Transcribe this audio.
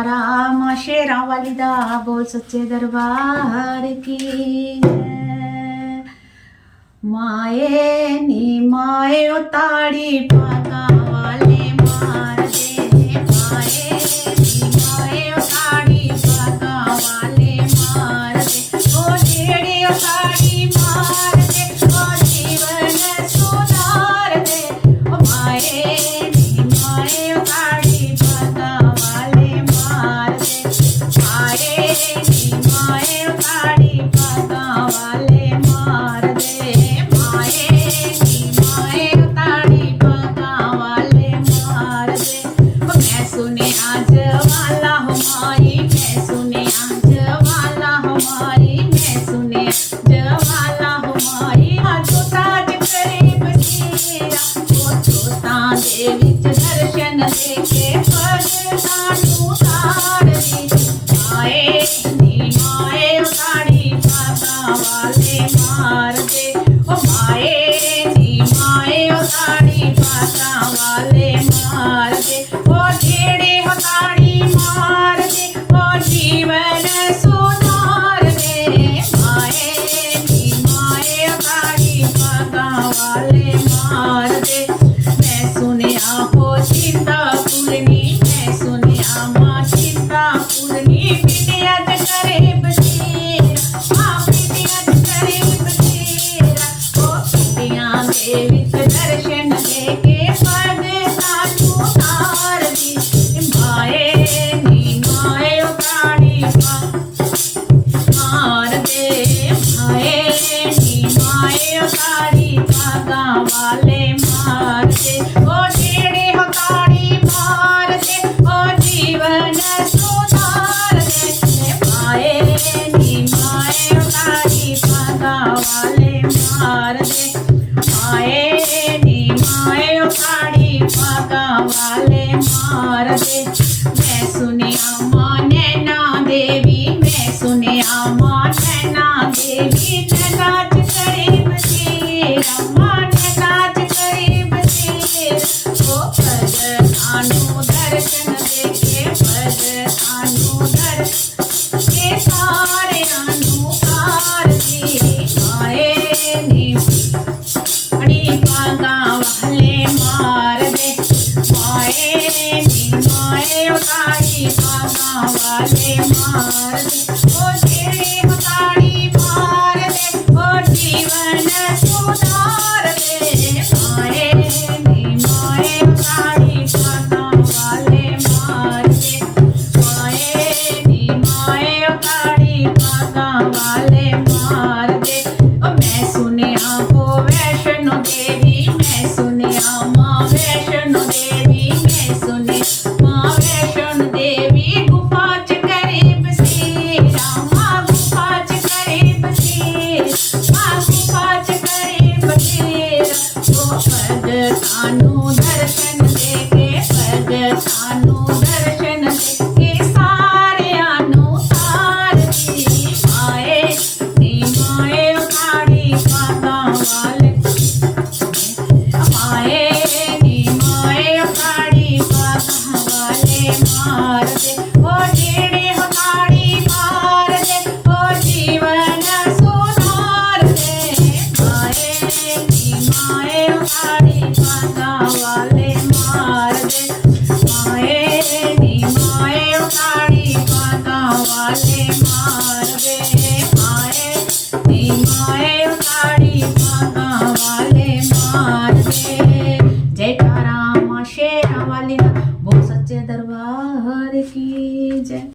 राम शेरा वालिदा बोल सच्चे दरबार की जय। माए नी माए उताड़ी पागा वाले मार दे। माए नी माए उताड़ी पागा वाले मार दे। ओ जेड़ी उताड़ी मार दे ओ जीवन सुधार दे। ओ माए नी माए उताड़ी पागा वाले मार दे। माए नी माए उताड़ी पागा वाले मार दे। माए नी माए उताड़ी पागा वाले मार दे। ओ मैं सुने आज वाला हो माई, मैं सुने आज वाला हो माई, मैं सुने आज वाला हो माई। जो ताज करे बसेरा वो छोटा दे विच दर्शन देके पग नानू तार दी। माए नी माए उताड़ी पागा वाले मार दे। ओ माए नी माए उताड़ी पागा वाले मार दे। ओ जेड़े उताड़ी मार दे ओ जीवन सुधार दे। माए नी माए उताड़ी पागा वाले मार दे। मैं सुनिया हो चिंता पूर्णी, मैं सुनिया माँ चिंता पूर्णी। बिटिया करे बसेरा माँ बिटिया करे बसेरा। ओ बिटिया दे विच दर्शन देके पग नानू तार दी। माए नी माए उताड़ी मार दे। माए नी माए उताड़ी पागा वाले मार दे। ओ जेड़े उताड़ी मार दे ओ जीवन सुधार दे। माए नी माए उताड़ी पागा वाले मार दे। माए नी माए उताड़ी पागा वाले मार दे। मैं सुनिया माँ नैना देवी, मैं सुनिया माँ नैना देवी। नाच करे बसेरा माँ नाच करे बसेरा। ओ पग नानू दर्शन देके पग नानू दर्शन के सारे नानू कार दी। माए नी अड़ी पागा वाले मार दे। माए नी माए उताड़ी पागा वाले मार दे। ओ जेड़े उताड़ी मार दे ओ जीवन सुधार दे। माए नी माए उताड़ी पागा वाले मार दे। माए नी माए उताड़ी पागा वाले मार दे। ओ मैं सुनिया हो वैष्णो देवी, मैं सुनिया माँ वैष्णो देवी, मैं सुने माँ वैष्णो देवी। गुफा च करे बसेरा माँ गुफा च करे बसेरा माँ गुफा च करे बसेरा। ओ पग तानू दर्शन देके पग तानू दर्शन देके सारे आनू तार दी। माए नी माए उताड़ी पागा वाले माए नी माए उताड़ी पागा वाले मार दे। ओ जेड़े उताड़ी मार दे ओ जीवन सुधार दे। माए नी माए उताड़ी पागा वाले मार दे। माए नी माए उताड़ी पागा वाले मार दे। माए नी माए उताड़ी पागा वाले मार दे। जयकारा माँ शेरा वाली दा बोल सच्चे दरबार की जय।